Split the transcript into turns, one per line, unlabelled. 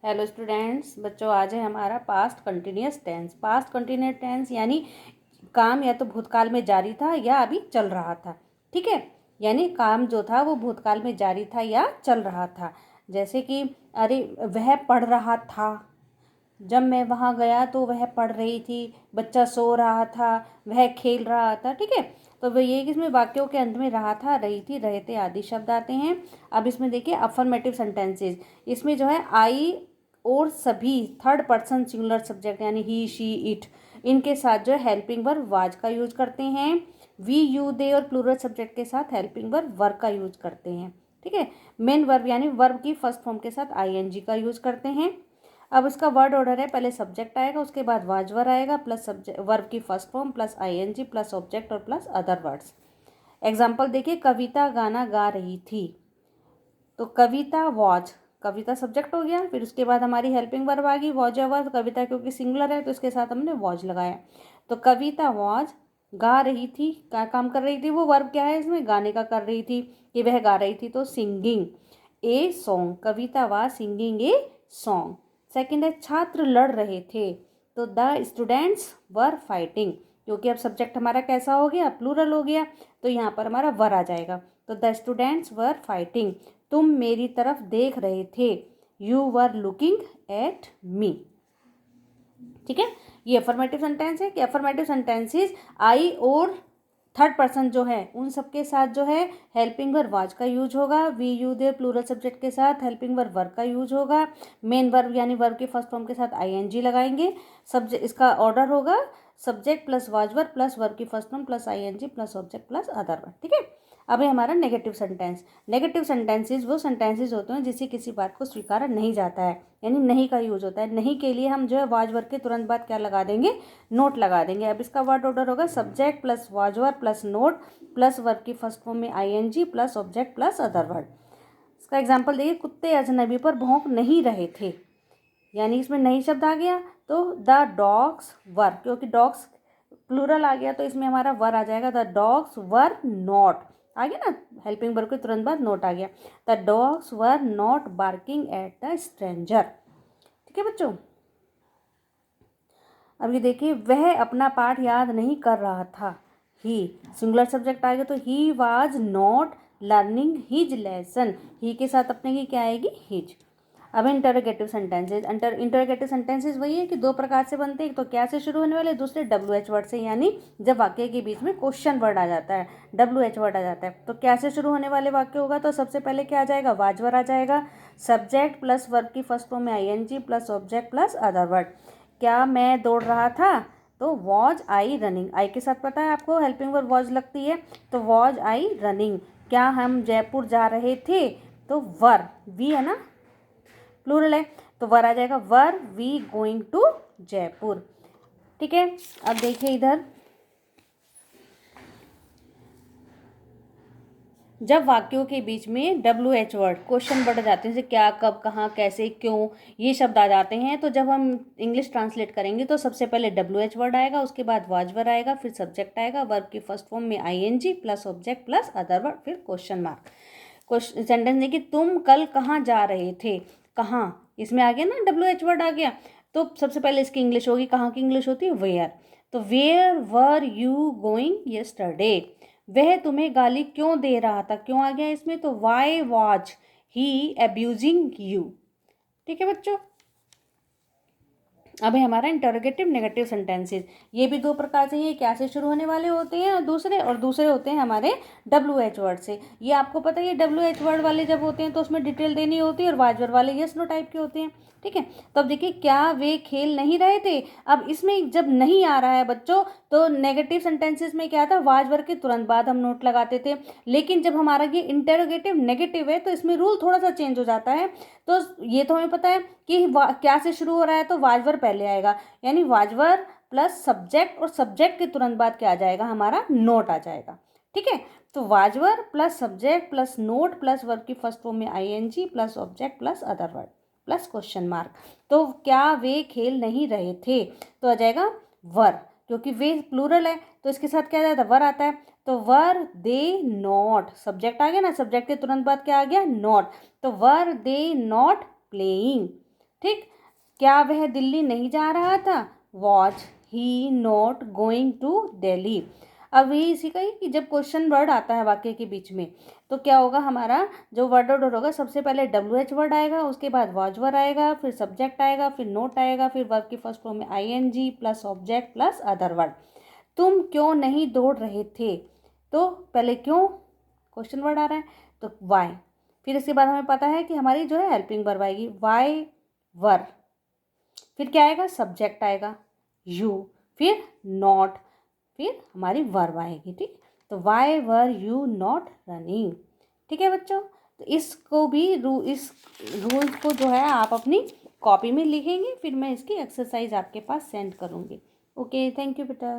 Hello students, बच्चों आज है हमारा past continuous tense. Past continuous tense यानी काम या तो भूतकाल में जारी था या अभी चल रहा था। ठीक है, यानी काम जो था वो भूतकाल में जारी था या चल रहा था। जैसे कि अरे वह पढ़ रहा था, जब मैं वहाँ गया तो वह पढ़ रही थी, बच्चा सो रहा था, वह खेल रहा था। ठीक है, तो वह ये कि इसमें वाक्यों के अंत में रहा था, रही थी, रहे थे आदि शब्द आते हैं। अब इसमें देखिए अफर्मेटिव सेंटेंसेस। इसमें जो है आई और सभी थर्ड पर्सन सिंगुलर सब्जेक्ट यानी ही शी इट, इनके साथ जो है हेल्पिंग वर्ब वाज का यूज करते हैं। वी यू दे और प्लूरल सब्जेक्ट के साथ हेल्पिंग वर्ब वर का यूज करते हैं। ठीक है, मेन वर्ब यानी वर्ब की फर्स्ट फॉर्म के साथ आईएनजी का यूज करते हैं। अब इसका वर्ड ऑर्डर है, पहले सब्जेक्ट आएगा, उसके बाद वाजवर आएगा, प्लस सब्जेक्ट वर्ब की first form, plus ING, plus object और प्लस अदर वर्ड्स। एग्जाम्पल देखिए, कविता गाना गा रही थी, तो कविता वॉज, कविता सब्जेक्ट हो गया, फिर उसके बाद हमारी हेल्पिंग वर्ब आ गई वॉज या वर्ब। कविता क्योंकि सिंगुलर है तो इसके साथ हमने वॉज लगाया। तो कविता वॉज गा रही थी, क्या काम कर रही थी, वो वर्ब क्या है इसमें, गाने का कर रही थी, कि वह गा रही थी, तो singing a song, Kavita was singing a song. Second है छात्र लड़ रहे थे, तो द स्टूडेंट्स वर फाइटिंग, क्योंकि अब सब्जेक्ट हमारा कैसा हो गया, प्लूरल हो गया, तो यहाँ पर हमारा वर आ जाएगा। तो द स्टूडेंट्स वर फाइटिंग, तुम मेरी तरफ देख रहे थे, you were looking at me. ठीक है, ये अफर्मेटिव सेंटेंस है कि अफर्मेटिव सेंटेंसेस आई और थर्ड पर्सन जो है उन सबके साथ जो है हेल्पिंग वर्ब वाज का यूज होगा। We you their plural subject के साथ हेल्पिंग वर्ब वर का यूज होगा। मेन वर्ब यानी वर्ब के फर्स्ट फॉर्म के साथ आईएनजी लगाएंगे। सब्जेक्ट इसका ऑर्डर होगा subject plus was verb plus verb की first form plus ING plus object plus other verb. ठीक है, अब है हमारा नेगेटिव सेंटेंस। नेगेटिव सेंटेंसेस वो सेंटेंसेस होते हैं जिससे किसी बात को स्वीकारा नहीं जाता है, यानी नहीं का यूज होता है। नहीं के लिए हम जो है वाज वर्ब के तुरंत बाद क्या लगा देंगे, नोट लगा देंगे। अब इसका वर्ड ऑर्डर होगा subject plus was verb plus not plus verb की फर्स्ट फॉर्म में ING plus object plus other word. इसका एग्जांपल देखिए, कुत्ते अजनबी पर भौंक नहीं रहे थे, यानी इसमें नहीं शब्द आ गया, तो द डॉग्स वर, क्योंकि डॉग्स प्लूरल आ गया तो इसमें हमारा वर आ जाएगा, द डॉग्स वर नॉट, आ गया ना, हेल्पिंग वर्ब के तुरंत बाद नोट आ गया। The dogs were not barking at the stranger. ठीक है बच्चों, अब ये देखिए, वह अपना पाठ याद नहीं कर रहा था, ही सिंगुलर सब्जेक्ट आएगा तो he was not learning his lesson, he के साथ अपने की क्या आएगी, हिज। अब इंटरोगेटिव सेंटेंसेज। इंटरोगेटिव सेंटेंसेज वही है कि दो प्रकार से बनते हैं, एक तो क्या से शुरू होने वाले, दूसरे डब्ल्यू एच वर्ड से, यानी जब वाक्य के बीच में क्वेश्चन वर्ड आ जाता है, डब्ल्यू एच वर्ड आ जाता है। तो क्या से शुरू होने वाले वाक्य होगा तो सबसे पहले क्या आ जाएगा, वाजवर आ जाएगा, सब्जेक्ट प्लस वर्ब की फर्स्ट फॉर्म में ING plus object plus other word. क्या मैं दौड़ रहा था, तो वॉज आई रनिंग, आई के साथ पता है आपको हेल्पिंग वर्ब वॉज लगती है, तो वॉज आई रनिंग। क्या हम जयपुर जा रहे थे, तो वर, वी है ना, प्लूरल है, तो वर आ जाएगा, were we going to Jaipur. ठीक है, अब देखिए इधर, जब वाक्यों के बीच में W H word question word आ जाते हैं, जैसे क्या, कब, कहाँ, कैसे, क्यों, ये शब्द आ जाते हैं, तो जब हम इंग्लिश ट्रांसलेट करेंगे तो सबसे पहले डब्ल्यू एच वर्ड आएगा, उसके बाद वाजवर आएगा, फिर सब्जेक्ट आएगा, वर्ब की फर्स्ट फॉर्म में ING plus object plus other word, फिर क्वेश्चन मार्क। क्वेश्चन सेंटेंस देखिए, तुम कल कहाँ जा रहे थे, कहाँ, इसमें आ गया ना डब्ल्यू एच वर्ड आ गया, तो सबसे पहले इसकी इंग्लिश होगी, कहाँ की इंग्लिश होती है, वेयर, तो where were you going yesterday. वह तुम्हें गाली क्यों दे रहा था, क्यों आ गया इसमें, तो why was he abusing you. ठीक है बच्चों, अब है हमारा इंटरोगेटिव नेगेटिव सेंटेंसेस। ये भी दो प्रकार से, ये क्या से शुरू होने वाले होते हैं और दूसरे होते हैं हमारे डब्ल्यू एच वर्ड से। ये आपको पता है, ये डब्ल्यू एच वर्ड वाले जब होते हैं तो उसमें डिटेल देनी होती है, और वाजवर वाले यस नो टाइप के होते हैं। ठीक है, तो अब देखिए, क्या वे खेल नहीं रहे थे, अब इसमें जब नहीं आ रहा है बच्चों, तो नेगेटिव सेंटेंसेस में क्या था, वाजवर के तुरंत बाद हम नोट लगाते थे, लेकिन जब हमारा ये इंटरोगेटिव नेगेटिव है तो इसमें रूल थोड़ा सा चेंज हो जाता है। तो ये तो हमें पता है कि क्या से शुरू हो रहा है, तो वाजवर पहले आएगा, यानी वाजवर प्लस सब्जेक्ट, और सब्जेक्ट के तुरंत बाद क्या आ जाएगा, हमारा नोट आ जाएगा। ठीक है, तो was were plus subject plus not plus verb की फर्स्ट फॉर्म में ING plus object plus other word plus question mark. तो क्या वे खेल नहीं रहे थे, तो आ जाएगा वर, क्योंकि वे प्लूरल है तो इसके साथ क्या आ जाता है, वर आता है, तो वर दे नॉट, सब्जेक्ट आ गया ना, सब्जेक्ट के तुरंत बाद क्या आ गया, नॉट, तो वर दे नॉट प्लेइंग। ठीक। क्या वह दिल्ली नहीं जा रहा था? Was he not going to Delhi? अब ये इसी का ही कि जब क्वेश्चन वर्ड आता है वाक्य के बीच में तो क्या होगा, हमारा जो वर्ड ऑर्डर होगा, सबसे पहले WH वर्ड आएगा, उसके बाद वॉज वर्ड आएगा, फिर सब्जेक्ट आएगा, फिर नोट आएगा, फिर वर्ब की फर्स्ट फॉर्म में ING plus object plus other word. तुम क्यों नहीं दौड़ रहे थे? तो पहले क्यों क्वेश्चन वर्ड आ रहा है तो वाई, फिर इसके बाद हमें पता है कि हमारी जो है हेल्पिंग वर्ब आएगी वाई वर, फिर क्या आएगा, सब्जेक्ट आएगा यू, फिर नॉट, फिर हमारी वर्ब आएगी। ठीक, तो why were you not running. ठीक है बच्चों, तो इसको भी इस रूल को जो है आप अपनी कॉपी में लिखेंगे, फिर मैं इसकी एक्सरसाइज आपके पास सेंड करूँगी। ओके, थैंक यू बेटा।